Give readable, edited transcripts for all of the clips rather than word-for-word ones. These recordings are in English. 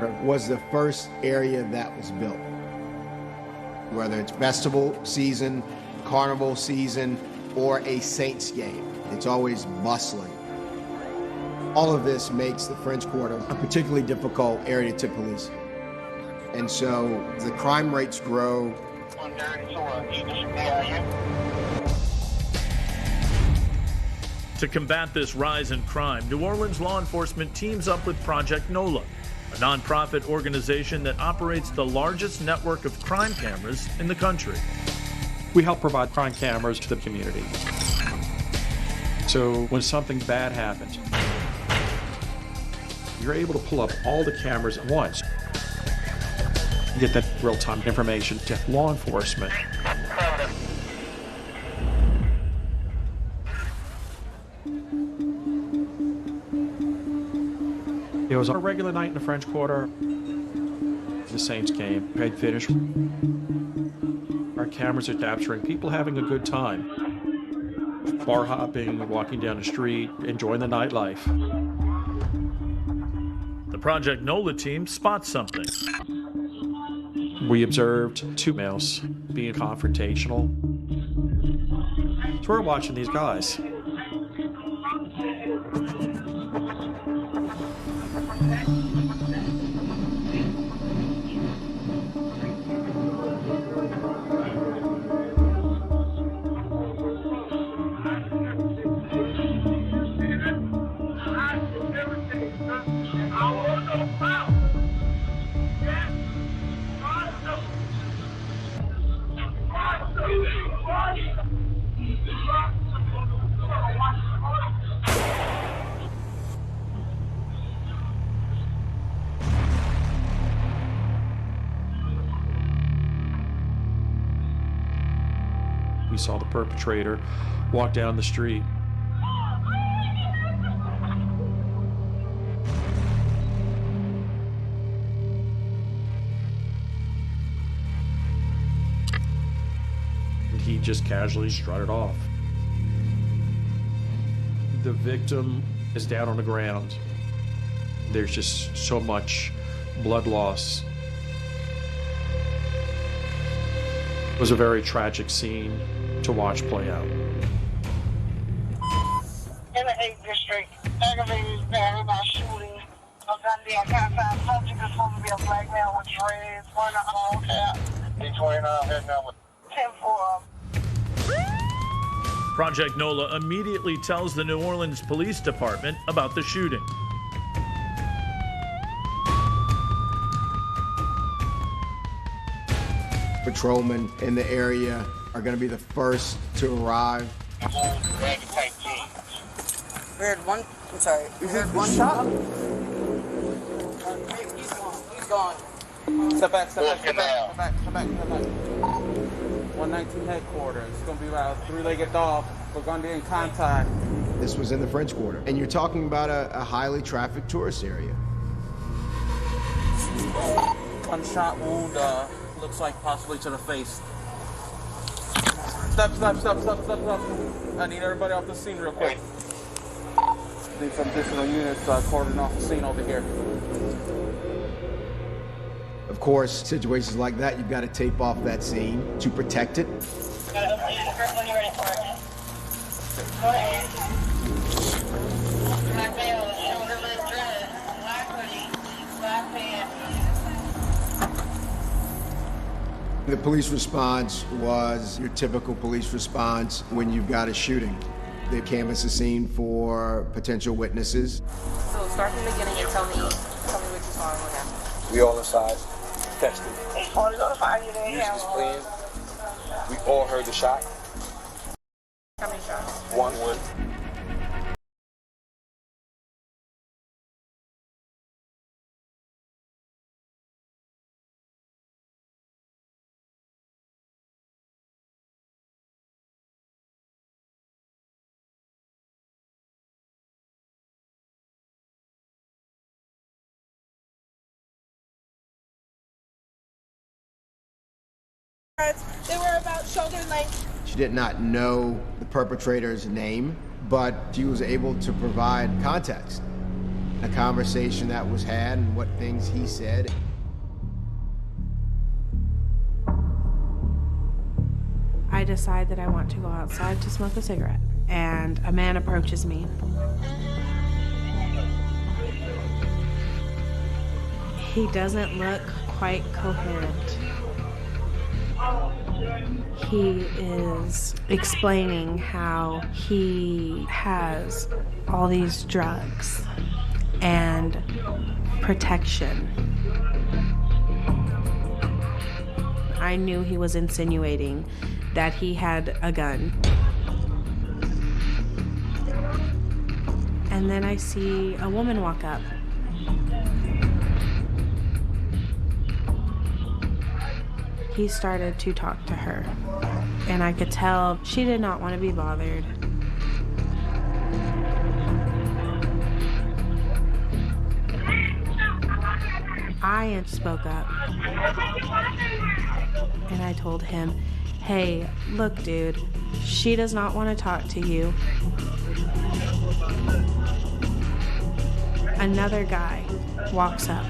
was the first area that was built. Whether it's festival season, carnival season, or a Saints game, it's always bustling. All of this makes the French Quarter a particularly difficult area to police. And so the crime rates grow. To combat this rise in crime, New Orleans law enforcement teams up with Project NOLA, a nonprofit organization that operates the largest network of crime cameras in the country. We help provide crime cameras to the community. So when something bad happens, you're able to pull up all the cameras at once. You get that real-time information to law enforcement. It was a regular night in the French Quarter. The Saints game had finished. Our cameras are capturing people having a good time. Bar hopping, walking down the street, enjoying the nightlife. The Project NOLA team spots something. We observed two males being confrontational. So we're watching these guys. We saw the perpetrator walk down the street. And he just casually strutted off. The victim is down on the ground. There's just so much blood loss. It was a very tragic scene to watch play out. In the 8th District, aggravated battery by shooting of Dundee contact subject is supposed to be a black man with dreads, wearing an all cap. D29 head number 10-4. Project NOLA immediately tells the New Orleans Police Department about the shooting. Patrolmen in the area are going to be the first to arrive. We heard one, I'm sorry, we heard one shot? He's gone. Step back. 119 headquarters. It's going to be about a three-legged dog. We're going to be in contact. This was in the French Quarter. And you're talking about a highly trafficked tourist area. Gunshot wound, looks like possibly to the face. Step. I need everybody off the scene real quick. Need some additional units cordon off the scene over here. Of course, situations like that, you've got to tape off that scene to protect it. Got to open it first when you're ready for it. Go ahead. Black male, shoulder-length dress, black hoodie, black pants. The police response was your typical police response when you've got a shooting. They canvass the scene for potential witnesses. So start from the beginning and tell me what you saw and what happened. We all inside, tested. He's going to go to find you there. Music is playing. We all heard the shot. How many shots? One. They were about shoulder length. She did not know the perpetrator's name, but she was able to provide context. a conversation that was had and what things he said. I decide that I want to go outside to smoke a cigarette, and a man approaches me. He doesn't look quite coherent. He is explaining how he has all these drugs and protection. I knew he was insinuating that he had a gun. And then I see a woman walk up. He started to talk to her, and I could tell she did not want to be bothered. I spoke up, and I told him, "Hey, look, dude, she does not want to talk to you." Another guy walks up,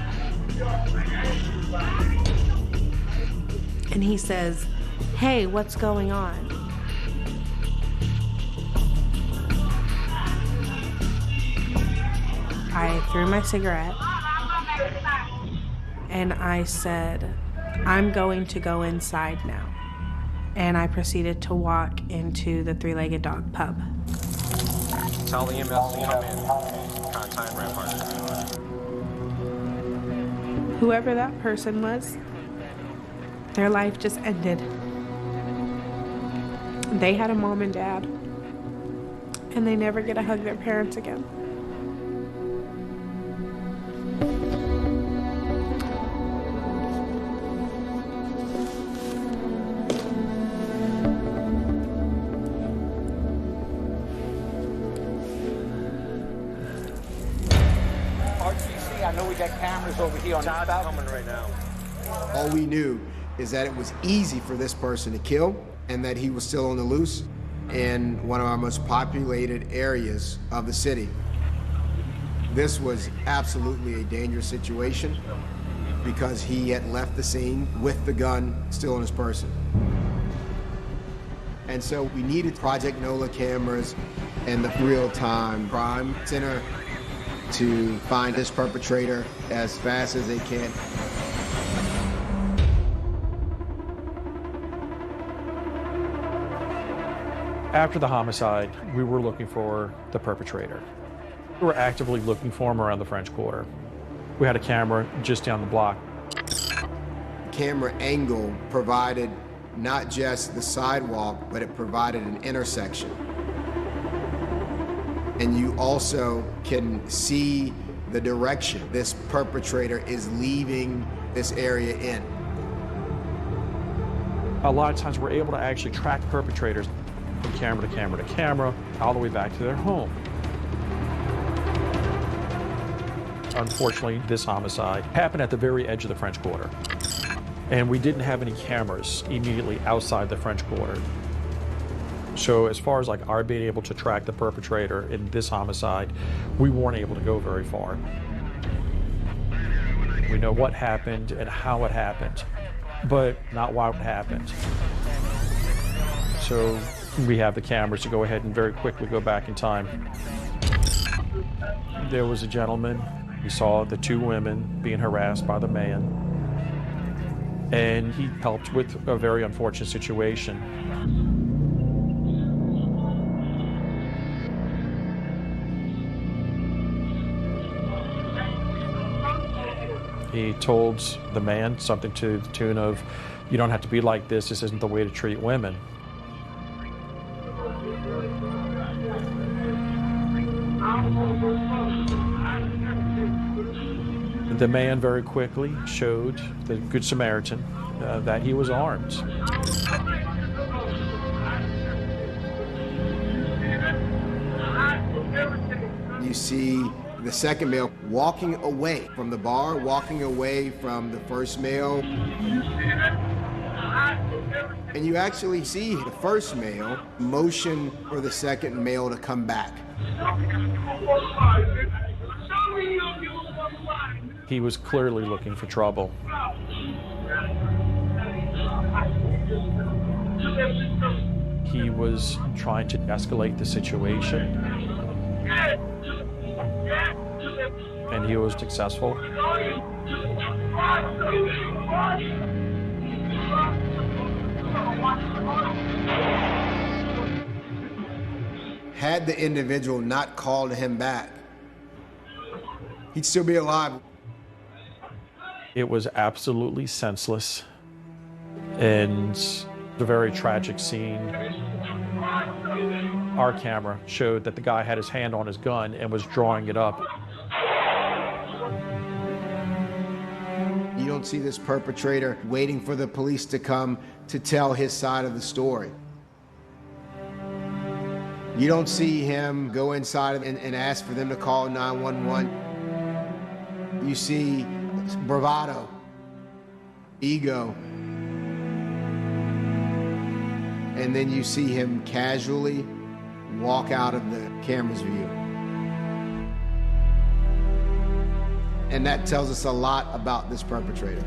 and he says, "Hey, what's going on?" I threw my cigarette, and I said, "I'm going to go inside now." And I proceeded to walk into the Three-Legged Dog pub. Tell the EMS to come in. Contact Rampart. Whoever that person was, their life just ended. They had a mom and dad, and they never get to hug their parents again. RTC, I know we got cameras over here on Todd's coming right now. All we knew is that it was easy for this person to kill and that he was still on the loose in one of our most populated areas of the city. This was absolutely a dangerous situation because he had left the scene with the gun still on his person. And so we needed Project NOLA cameras and the real-time crime center to find this perpetrator as fast as they can. After the homicide, we were looking for the perpetrator. We were actively looking for him around the French Quarter. We had a camera just down the block. Camera angle provided not just the sidewalk, but it provided an intersection. And you also can see the direction this perpetrator is leaving this area in. A lot of times we're able to actually track perpetrators from camera to camera to camera, all the way back to their home. Unfortunately, this homicide happened at the very edge of the French Quarter. And we didn't have any cameras immediately outside the French Quarter. So as far as like our being able to track the perpetrator in this homicide, we weren't able to go very far. We know what happened and how it happened, but not why it happened. So we have the cameras to go ahead and very quickly go back in time. There was a gentleman. He saw the two women being harassed by the man, and he helped with a very unfortunate situation. He told the man something to the tune of, "You don't have to be like this. This isn't the way to treat women." The man very quickly showed the Good Samaritan that he was armed. You see the second male walking away from the bar, walking away from the first male. And you actually see the first male motion for the second male to come back. He was clearly looking for trouble. He was trying to escalate the situation, and he was successful. Had the individual not called him back, he'd still be alive. It was absolutely senseless and a very tragic scene. Our camera showed that the guy had his hand on his gun and was drawing it up. You don't see this perpetrator waiting for the police to come to tell his side of the story. You don't see him go inside and ask for them to call 911. You see bravado, ego, and then you see him casually walk out of the camera's view. And that tells us a lot about this perpetrator.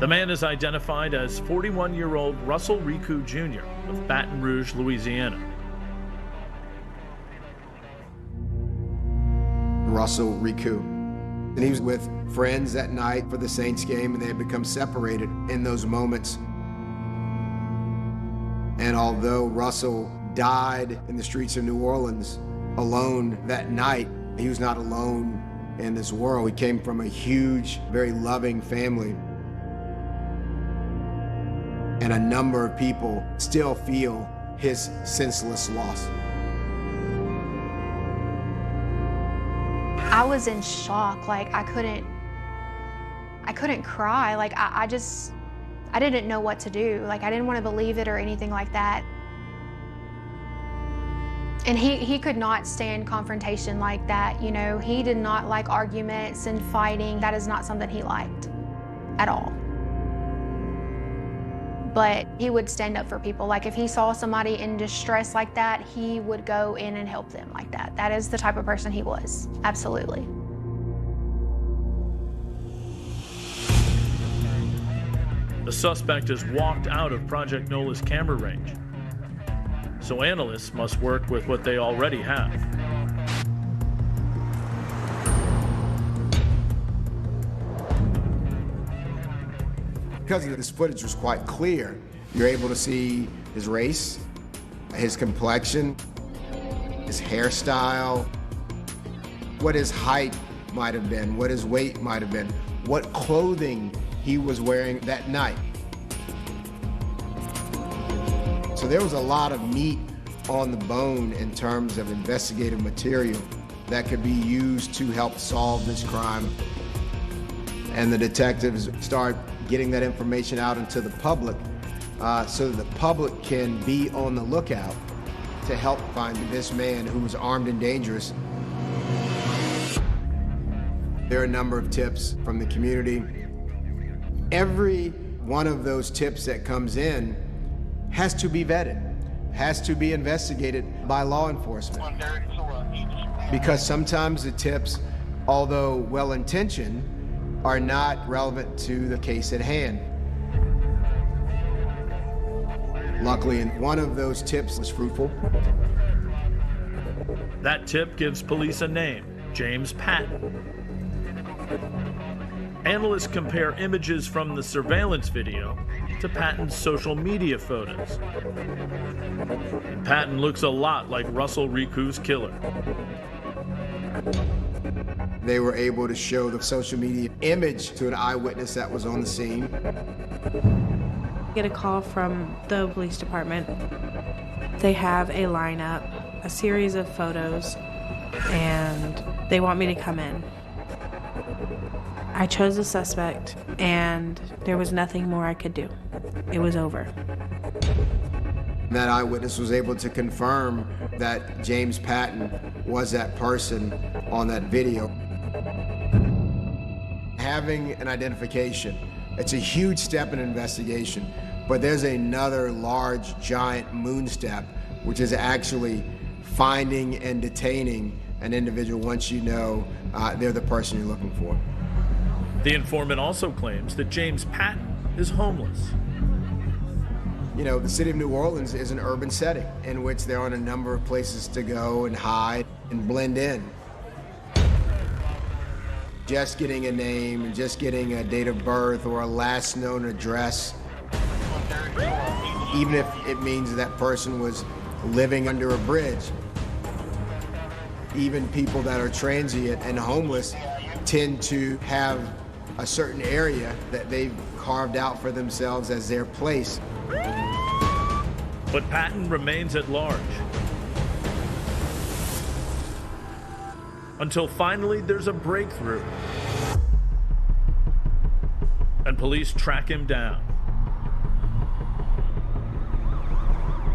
The man is identified as 41-year-old Russell Riku Jr. of Baton Rouge, Louisiana. Russell Riku. And he was with friends that night for the Saints game, and they had become separated in those moments. And although Russell died in the streets of New Orleans alone that night, he was not alone in this world. He came from a huge, very loving family. And a number of people still feel his senseless loss. I was in shock. Like, I couldn't cry. Like, I didn't know what to do. Like, I didn't want to believe it or anything like that. And he could not stand confrontation like that, you know. He did not like arguments and fighting. That is not something he liked at all. But he would stand up for people. Like, if he saw somebody in distress like that, he would go in and help them like that. That is the type of person he was, absolutely. The suspect has walked out of Project Nola's camera range. So analysts must work with what they already have. Because this footage was quite clear, you're able to see his race, his complexion, his hairstyle, what his height might have been, what his weight might have been, what clothing he was wearing that night. So there was a lot of meat on the bone in terms of investigative material that could be used to help solve this crime. And the detectives start getting that information out into the public so that the public can be on the lookout to help find this man who was armed and dangerous. There are a number of tips from the community. Every one of those tips that comes in has to be vetted, has to be investigated by law enforcement. Because sometimes the tips, although well-intentioned, are not relevant to the case at hand. Luckily, one of those tips was fruitful. That tip gives police a name, James Patton. Analysts compare images from the surveillance video to Patton's social media photos. And Patton looks a lot like Russell Riku's killer. They were able to show the social media image to an eyewitness that was on the scene. Get a call from the police department. They have a lineup, a series of photos, and they want me to come in. I chose a suspect, and there was nothing more I could do. It was over. That eyewitness was able to confirm that James Patton was that person on that video. Having an identification, it's a huge step in investigation, but there's another large, giant moon step, which is actually finding and detaining an individual once you know they're the person you're looking for. The informant also claims that James Patton is homeless. You know, the city of New Orleans is an urban setting in which there are a number of places to go and hide and blend in. Just getting a name and just getting a date of birth or a last known address, even if it means that person was living under a bridge. Even people that are transient and homeless tend to have a certain area that they've carved out for themselves as their place. But Patton remains at large. Until finally there's a breakthrough. And police track him down.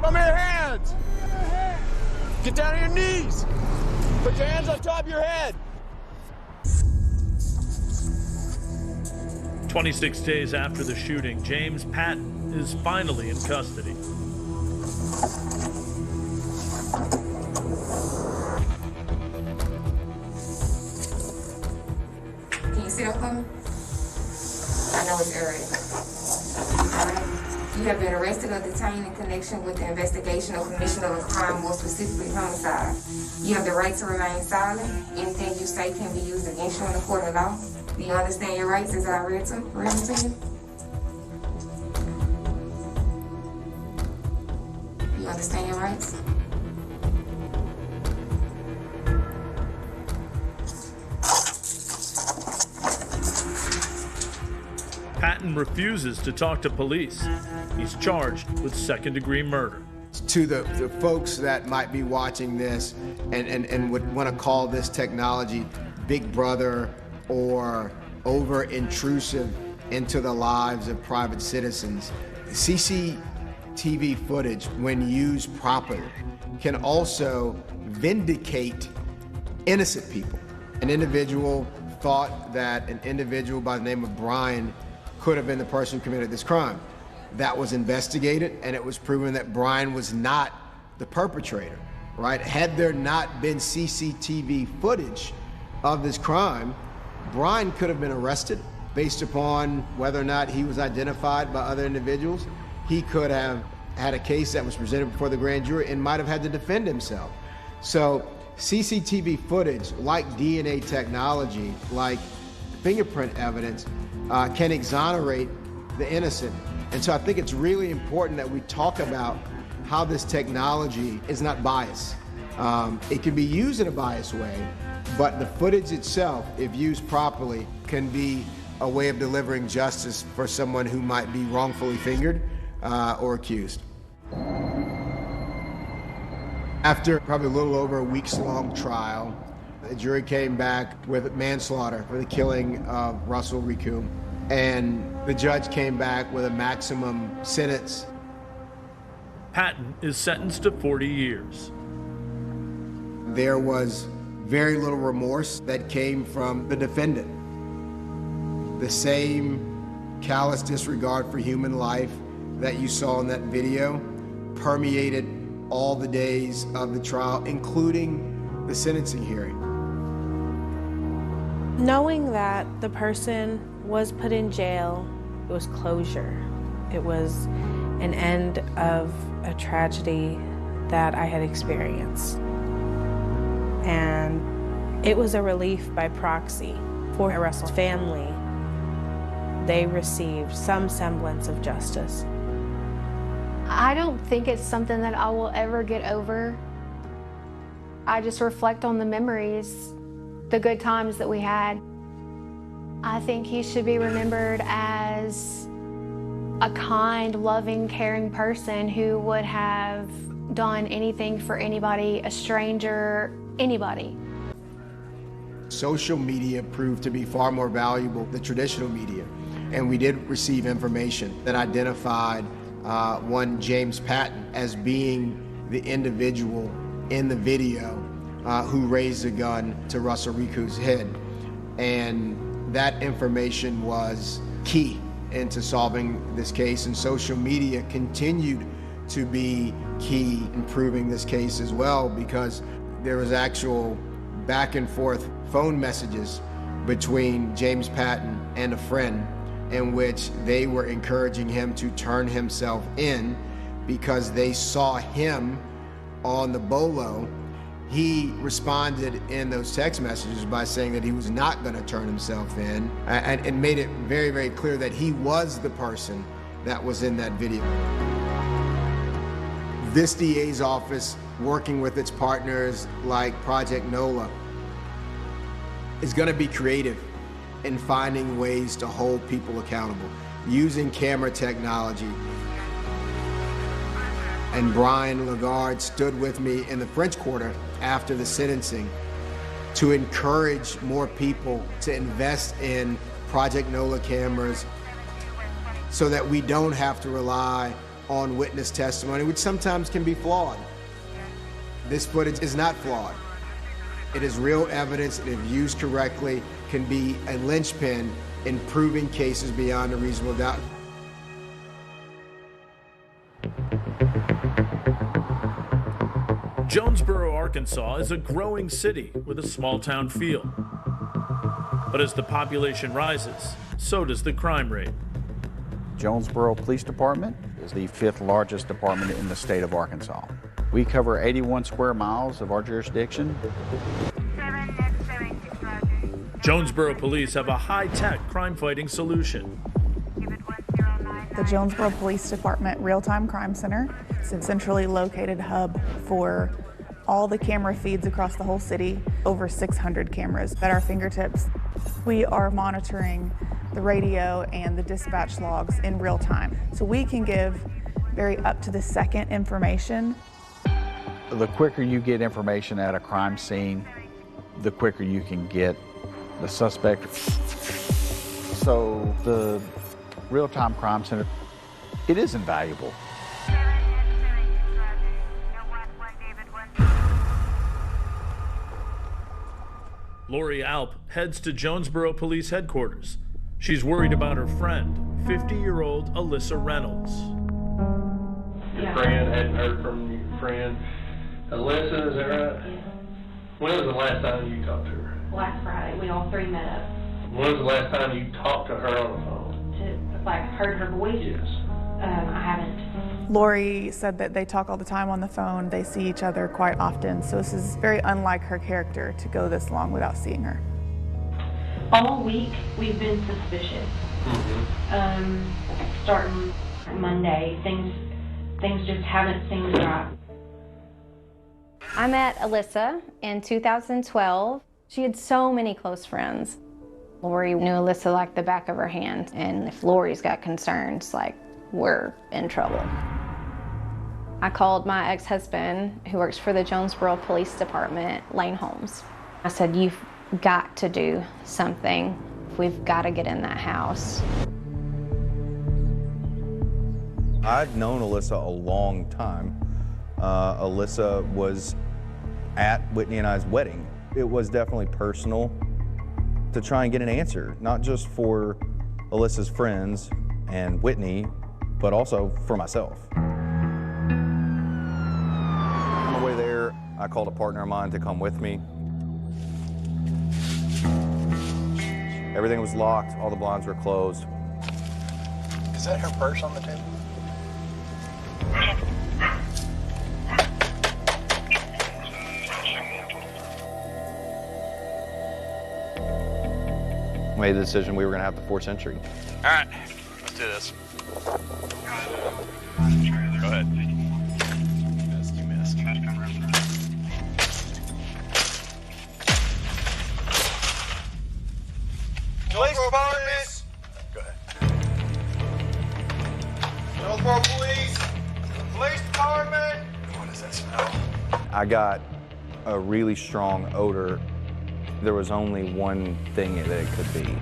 Come here, hands! Get down on your knees! Put your hands on top of your head! 26 days after the shooting, James Patton is finally in custody. Can you sit up for me? I know it's early. Alright. You have been arrested or detained in connection with the investigation or commission of a crime, more specifically homicide. You have the right to remain silent. Anything you say can be used against you in the court of law. Do you understand your rights as I read to you? You understand your rights? Patton refuses to talk to police. He's charged with second-degree murder. To the folks that might be watching this and would want to call this technology Big Brother or over-intrusive into the lives of private citizens, CCTV footage, when used properly, can also vindicate innocent people. An individual thought that an individual by the name of Brian could have been the person who committed this crime. That was investigated, and it was proven that Brian was not the perpetrator, right? Had there not been CCTV footage of this crime, Brian could have been arrested based upon whether or not he was identified by other individuals. He could have had a case that was presented before the grand jury and might have had to defend himself. So CCTV footage, like DNA technology, like fingerprint evidence, can exonerate the innocent. And so I think it's really important that we talk about how this technology is not biased. It can be used in a biased way, but the footage itself, if used properly, can be a way of delivering justice for someone who might be wrongfully fingered or accused. After probably a little over a weeks-long trial, the jury came back with manslaughter for the killing of Russell Ricou, and the judge came back with a maximum sentence. Patton is sentenced to 40 years. There was very little remorse that came from the defendant. The same callous disregard for human life that you saw in that video permeated all the days of the trial, including the sentencing hearing. Knowing that the person was put in jail, it was closure. It was an end of a tragedy that I had experienced. And it was a relief by proxy for Russell's family. They received some semblance of justice. I don't think it's something that I will ever get over. I just reflect on the memories, the good times that we had. I think he should be remembered as a kind, loving, caring person who would have done anything for anybody, a stranger, anybody. Social media proved to be far more valuable than traditional media, and we did receive information that identified one James Patton as being the individual in the video who raised a gun to Russell Ricou's head. And that information was key into solving this case, and social media continued to be key in proving this case as well, because there was actual back and forth phone messages between James Patton and a friend in which they were encouraging him to turn himself in because they saw him on the bolo. He responded in those text messages by saying that he was not going to turn himself in, and made it very, very clear that he was the person that was in that video. This DA's office, working with its partners like Project NOLA, is going to be creative in finding ways to hold people accountable, using camera technology. And Brian Lagarde stood with me in the French Quarter after the sentencing to encourage more people to invest in Project NOLA cameras so that we don't have to rely on witness testimony, which sometimes can be flawed. This footage is not flawed. It is real evidence, and if used correctly, can be a linchpin in proving cases beyond a reasonable doubt. Jonesboro, Arkansas is a growing city with a small-town feel. But as the population rises, so does the crime rate. Jonesboro Police Department is the 5th largest department in the state of Arkansas. We cover 81 square miles of our jurisdiction. Jonesboro police have a high-tech crime-fighting solution. The Jonesboro Police Department Real-Time Crime Center. It's a centrally located hub for all the camera feeds across the whole city, over 600 cameras at our fingertips. We are monitoring the radio and the dispatch logs in real time, so we can give very up-to-the-second information. The quicker you get information at a crime scene, the quicker you can get the suspect. So the Real-Time Crime Center, it is invaluable. Lori Alp heads to Jonesboro Police Headquarters. She's worried about her friend, 50-year-old Alyssa Reynolds. Your friend, hadn't heard from your friend. Alyssa, is that right? Yeah. When was the last time you talked to her? Last Friday, we all three met up. When was the last time you talked to her on the phone? Heard her voice? Yes. I haven't. Lori said that they talk all the time on the phone. They see each other quite often, so this is very unlike her character to go this long without seeing her. All week, we've been suspicious. Starting Monday, things just haven't seemed right. I met Alyssa in 2012. She had so many close friends. Lori knew Alyssa like the back of her hand, and if Lori's got concerns, like, we're in trouble. I called my ex-husband, who works for the Jonesboro Police Department, Lane Holmes. I said, you've got to do something. We've got to get in that house. I've known Alyssa a long time. Alyssa was at Whitney and I's wedding. It was definitely personal to try and get an answer, not just for Alyssa's friends and Whitney, but also for myself. On the way there, I called a partner of mine to come with me. Everything was locked, all the blinds were closed. Is that her purse on the table? Made the decision we were gonna have the 4th Century. All right, let's do this. Go ahead. You missed. Police department. Go ahead. Jonesboro Police. Police department. What does that smell? I got a really strong odor. There was only one thing that it could be.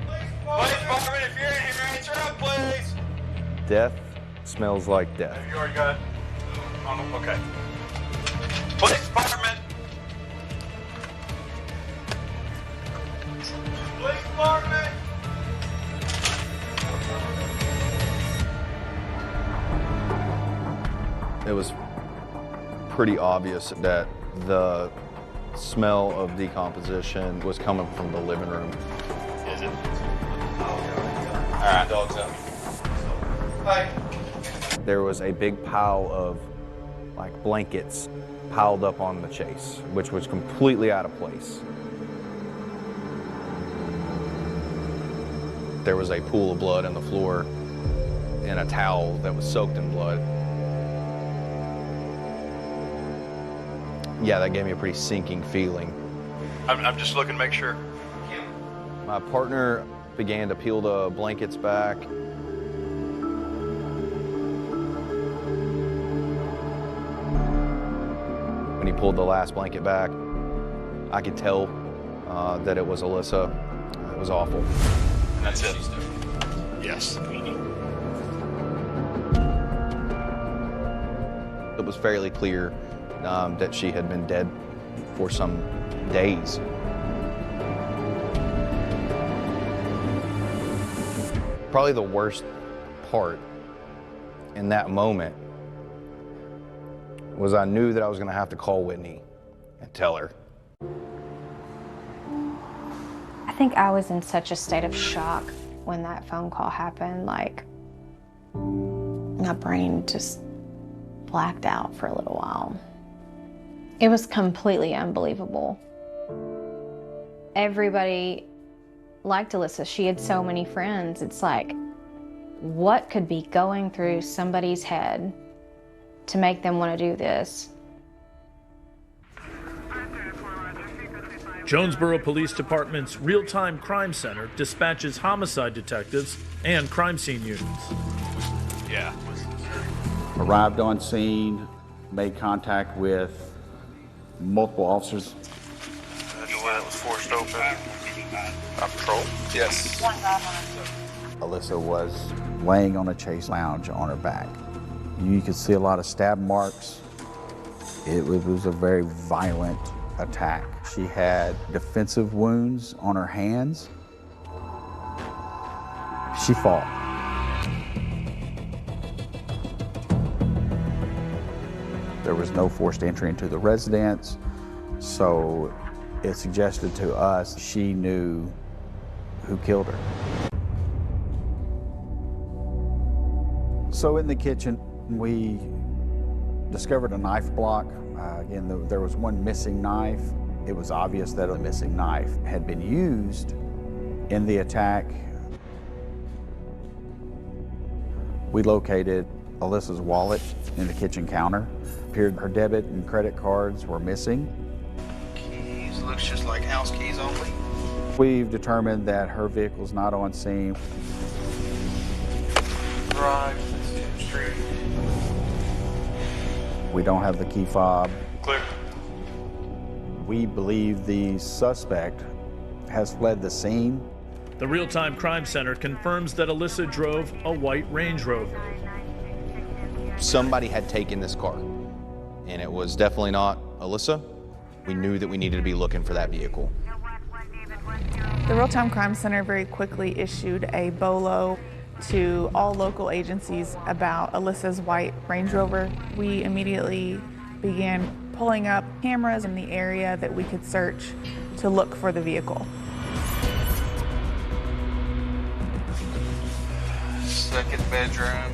Police department, if you're in here, answer up, please. Death smells like death. You already got it? Okay. Police department. Police department. It was pretty obvious that the smell of decomposition was coming from the living room. Is it? All right, dogs up. Hi. There was a big pile of like blankets piled up on the chase, which was completely out of place. There was a pool of blood on the floor and a towel that was soaked in blood. Yeah, that gave me a pretty sinking feeling. I'm just looking to make sure. My partner began to peel the blankets back. When he pulled the last blanket back, I could tell that it was Alyssa. It was awful. And that's it? Yes. It was fairly clear that she had been dead for some days. Probably the worst part in that moment was I knew that I was going to have to call Whitney and tell her. I think I was in such a state of shock when that phone call happened. Like, my brain just blacked out for a little while. It was completely unbelievable. Everybody liked Alyssa. She had so many friends. It's like, what could be going through somebody's head to make them want to do this? Jonesboro Police Department's Real-Time Crime Center dispatches homicide detectives and crime scene units. Yeah. Arrived on scene, made contact with multiple officers. The door that was forced open. Patrol? Yes. Alyssa was laying on a chase lounge on her back. You could see a lot of stab marks. It was a very violent attack. She had defensive wounds on her hands. She fought. There was no forced entry into the residence, so it suggested to us she knew who killed her. So in the kitchen, we discovered a knife block. Again, there was one missing knife. It was obvious that a missing knife had been used in the attack. We located Alyssa's wallet in the kitchen counter. Appeared her debit and credit cards were missing. Keys, looks just like house keys only. We've determined that her vehicle's not on scene. Drive, 10th Street. We don't have the key fob. Clear. We believe the suspect has fled the scene. The Real-Time Crime Center confirms that Alyssa drove a white Range Rover. Somebody had taken this car, and it was definitely not Alyssa. We knew that we needed to be looking for that vehicle. The Real-Time Crime Center very quickly issued a BOLO to all local agencies about Alyssa's white Range Rover. We immediately began pulling up cameras in the area that we could search to look for the vehicle. Second bedroom.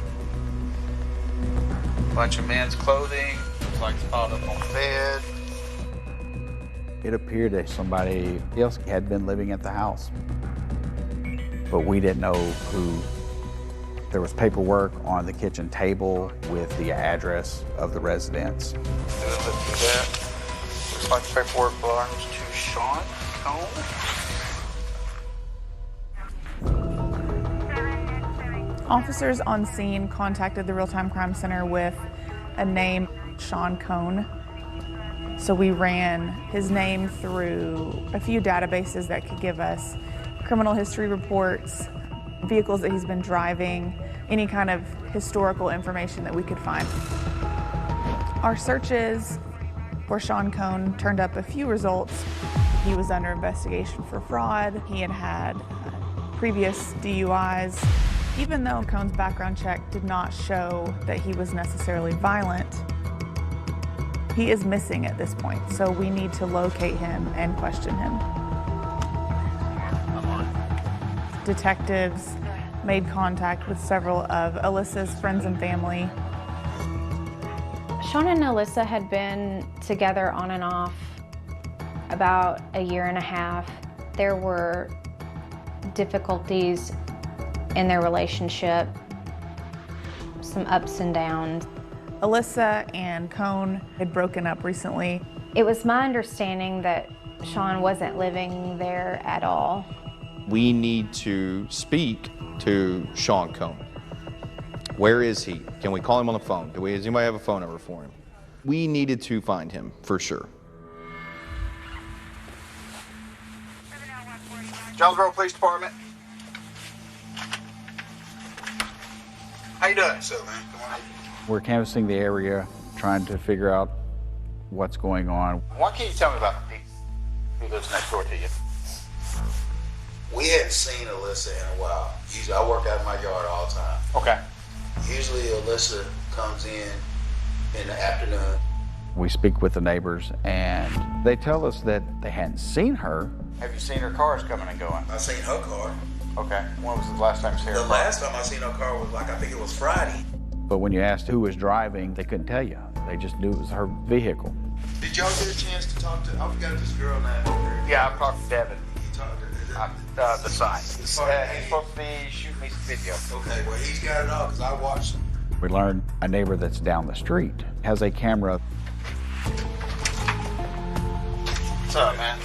Bunch of men's clothing. Looks like it's piled up on the bed. It appeared that somebody else had been living at the house, but we didn't know who. There was paperwork on the kitchen table with the address of the residence. Looks like paperwork belongs to Sean Cone. Officers on scene contacted the Real-Time Crime Center with a name, Sean Cone. So we ran his name through a few databases that could give us criminal history reports, vehicles that he's been driving, any kind of historical information that we could find. Our searches for Sean Cone turned up a few results. He was under investigation for fraud. He had had previous DUIs. Even though Cohn's background check did not show that he was necessarily violent, he is missing at this point, so we need to locate him and question him. Detectives made contact with several of Alyssa's friends and family. Sean and Alyssa had been together on and off about a year and a half. There were difficulties in their relationship, some ups and downs. Alyssa and Cohn had broken up recently. It was my understanding that Sean wasn't living there at all. We need to speak to Sean Cohn. Where is he? Can we call him on the phone? Does anybody have a phone number for him? We needed to find him, for sure. Jonesboro Police Department. How you doing? So, man, come on. We're canvassing the area, trying to figure out what's going on. Why can't you tell me about the people who lives next door to you? We hadn't seen Alyssa in a while. Usually, I work out in my yard all the time. Okay. Usually, Alyssa comes in the afternoon. We speak with the neighbors, and they tell us that they hadn't seen her. Have you seen her cars coming and going? I seen her car. Okay. When was the last time you seen her The car? last time I seen her car was I think it was Friday. But when you asked who was driving, they couldn't tell you. They just knew it was her vehicle. Did y'all get a chance to talk to, I forgot this girl name. Yeah, I've talked to Devin. You talked to The sign. He's supposed to be shooting me some video. Okay, well, he's got it all because I watched him. We learned a neighbor that's down the street has a camera. What's up, man?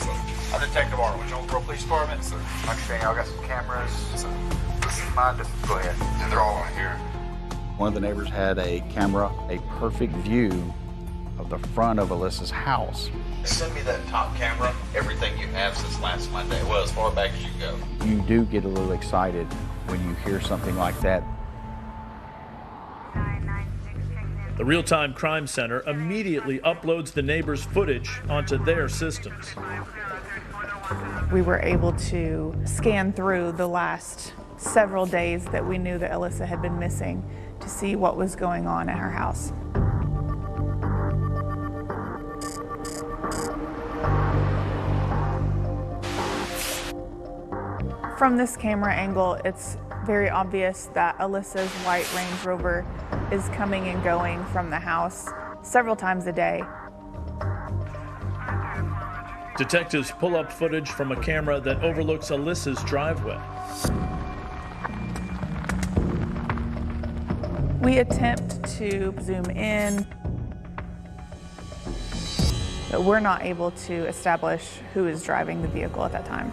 I'm Detective Arnold, Jonesboro Police Department. So, I understand y'all got some cameras. So, mind, just go ahead. And they're all on here. One of the neighbors had a camera, a perfect view of the front of Alyssa's house. Send me that top camera, everything you have since last Monday. Well, as far back as you go. You do get a little excited when you hear something like that. The Real-Time Crime Center immediately uploads the neighbors' footage onto their systems. We were able to scan through the last several days that we knew that Alyssa had been missing to see what was going on at her house. From this camera angle, it's very obvious that Alyssa's white Range Rover is coming and going from the house several times a day. Detectives pull up footage from a camera that overlooks Alyssa's driveway. We attempt to zoom in, but we're not able to establish who is driving the vehicle at that time.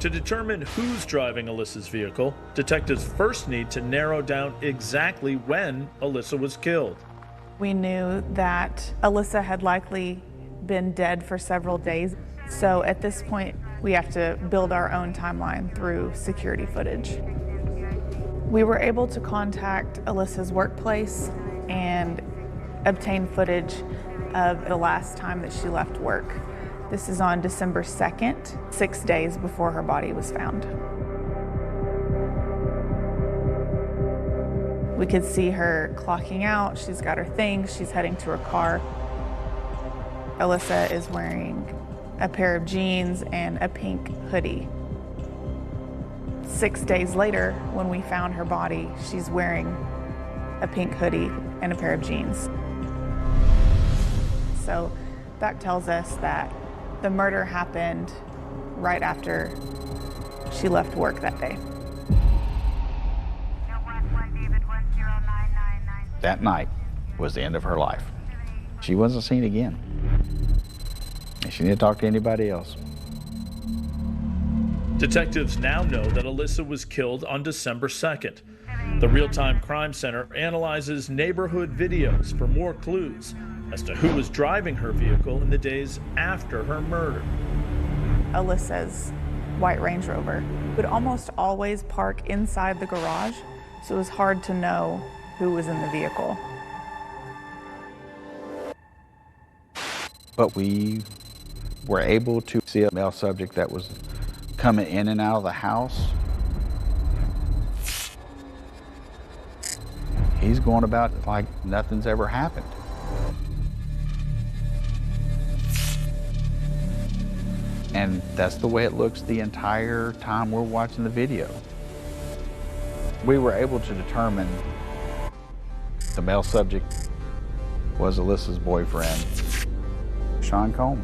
To determine who's driving Alyssa's vehicle, detectives first need to narrow down exactly when Alyssa was killed. We knew that Alyssa had likely been dead for several days, so at this point we have to build our own timeline through security footage. We were able to contact Alyssa's workplace and obtain footage of the last time that she left work. This is on December 2nd, 6 days before her body was found. We could see her clocking out. She's got her things. She's heading to her car. Alyssa is wearing a pair of jeans and a pink hoodie. 6 days later, when we found her body, she's wearing a pink hoodie and a pair of jeans. So that tells us that the murder happened right after she left work that day. That night was the end of her life. She wasn't seen again. And she didn't talk to anybody else. Detectives now know that Alyssa was killed on December 2nd. The Real-Time Crime Center analyzes neighborhood videos for more clues as to who was driving her vehicle in the days after her murder. Alyssa's white Range Rover would almost always park inside the garage, so it was hard to know who was in the vehicle. But we were able to see a male subject that was coming in and out of the house He's going about it like nothing's ever happened. And that's the way it looks the entire time we're watching the video. We were able to determine the male subject was Alyssa's boyfriend, Sean Combs.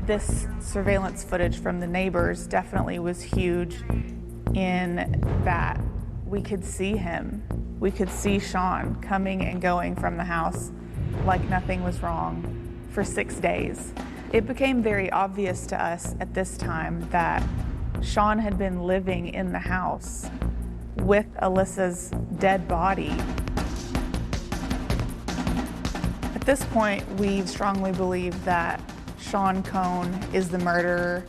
This surveillance footage from the neighbors definitely was huge in that we could see him. We could see Sean coming and going from the house like nothing was wrong for 6 days. It became very obvious to us at this time that Sean had been living in the house with Alyssa's dead body. At this point, we strongly believe that Sean Cohn is the murderer.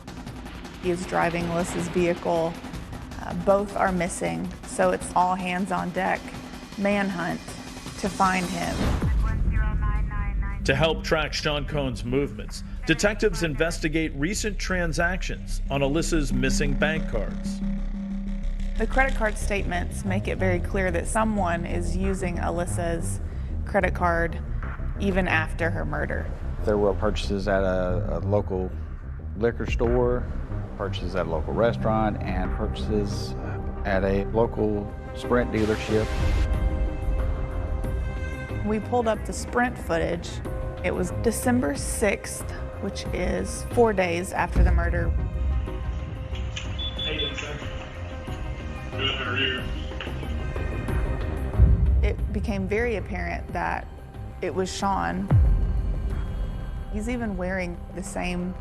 He is driving Alyssa's vehicle. Both are missing, so it's all hands on deck, manhunt to find him. To help track Sean Cohn's movements, detectives investigate recent transactions on Alyssa's missing bank cards. The credit card statements make it very clear that someone is using Alyssa's credit card even after her murder. There were purchases at a local liquor store, purchases at a local restaurant, and purchases at a local Sprint dealership. We pulled up the Sprint footage. It was December 6th, which is 4 days after the murder. Hey, sir. Good, how are you? It became very apparent that it was Sean. He's even wearing the same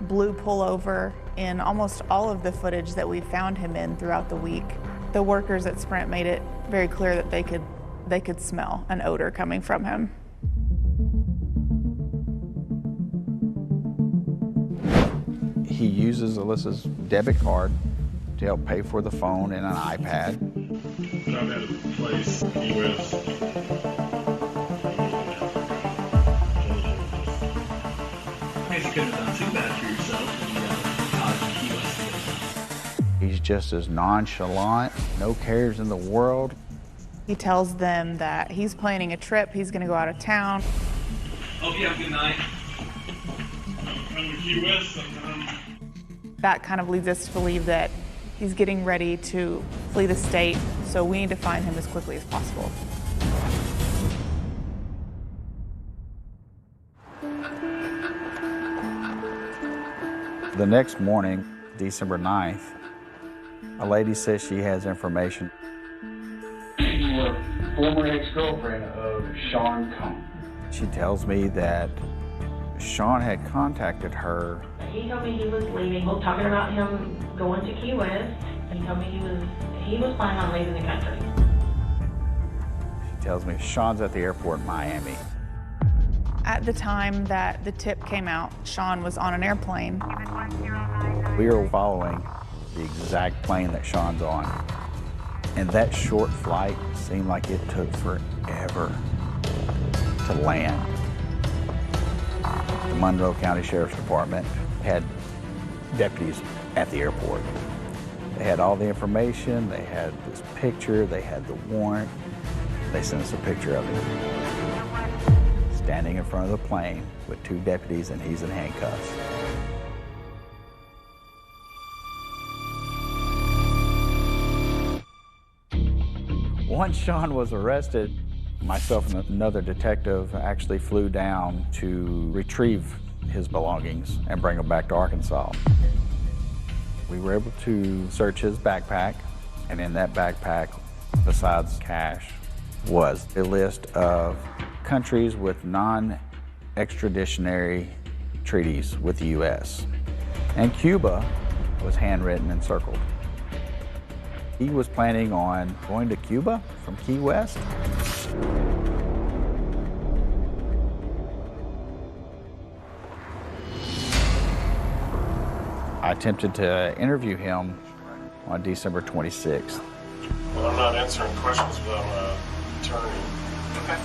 blue pullover in almost all of the footage that we found him in throughout the week. The workers at Sprint made it very clear that they could smell an odor coming from him. He uses Alyssa's debit card to help pay for the phone and an iPad. I'm at a place in the U.S. I mean, you could have done too bad for yourself. He's just as nonchalant, no cares in the world. He tells them that he's planning a trip, he's gonna go out of town. Hope you have a good night. Come to Key West sometime. That kind of leads us to believe that he's getting ready to flee the state, so we need to find him as quickly as possible. The next morning, December 9th, a lady says she has information. You were a former ex-girlfriend of Sean Combs. She tells me that Sean had contacted her. He told me he was leaving. We're talking about him going to Key West. He told me he was planning on leaving the country. She tells me Sean's at the airport in Miami. At the time that the tip came out, Sean was on an airplane. We are following the exact plane that Sean's on. And that short flight seemed like it took forever to land. The Monroe County Sheriff's Department had deputies at the airport. They had all the information, they had this picture, they had the warrant. They sent us a picture of him standing in front of the plane with 2 deputies, and he's in handcuffs. Once Sean was arrested, myself and another detective actually flew down to retrieve his belongings and bring them back to Arkansas. We were able to search his backpack, and in that backpack, besides cash, was a list of countries with non-extraditionary treaties with the U.S. And Cuba was handwritten and circled. He was planning on going to Cuba from Key West. I attempted to interview him on December 26th. Well, I'm not answering questions without an attorney. Okay.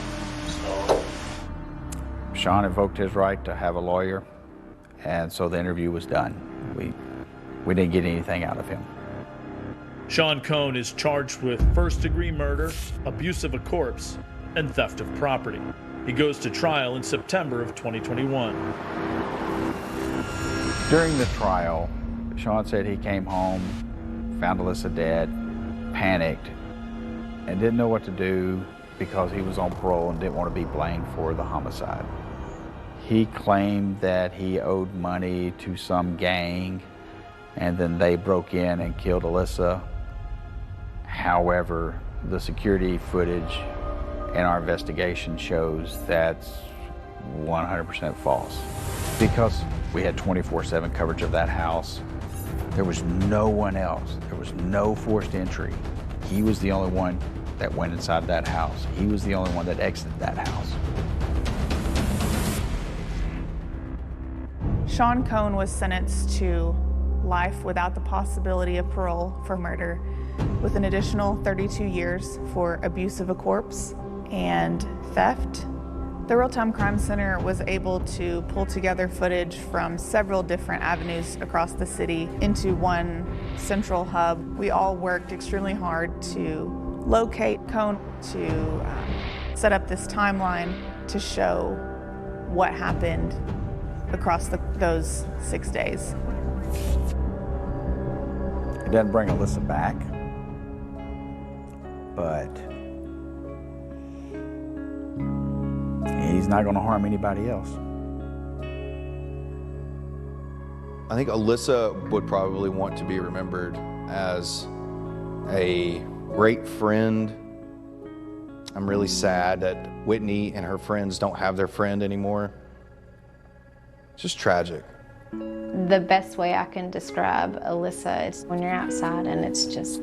So. Sean invoked his right to have a lawyer, and so the interview was done. We didn't get anything out of him. Sean Cohn is charged with first-degree murder, abuse of a corpse, and theft of property. He goes to trial in September of 2021. During the trial, Sean said he came home, found Alyssa dead, panicked, and didn't know what to do because he was on parole and didn't want to be blamed for the homicide. He claimed that he owed money to some gang, and then they broke in and killed Alyssa. However, the security footage in our investigation shows that's 100% false. Because we had 24/7 coverage of that house, there was no one else. There was no forced entry. He was the only one that went inside that house. He was the only one that exited that house. Sean Cohn was sentenced to life without the possibility of parole for murder, with an additional 32 years for abuse of a corpse and theft. The Real-Time Crime Center was able to pull together footage from several different avenues across the city into one central hub. We all worked extremely hard to locate Cohn, to set up this timeline to show what happened across those 6 days. It doesn't bring Alyssa back, but he's not going to harm anybody else. I think Alyssa would probably want to be remembered as a great friend. I'm really sad that Whitney and her friends don't have their friend anymore. It's just tragic. The best way I can describe Alyssa is when you're outside and it's just,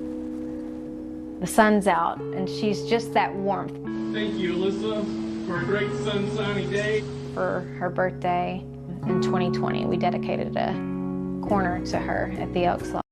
the sun's out and she's just that warmth. Thank you, Alyssa, for a great sunshiny day. For her birthday in 2020, we dedicated a corner to her at the Elks Lodge.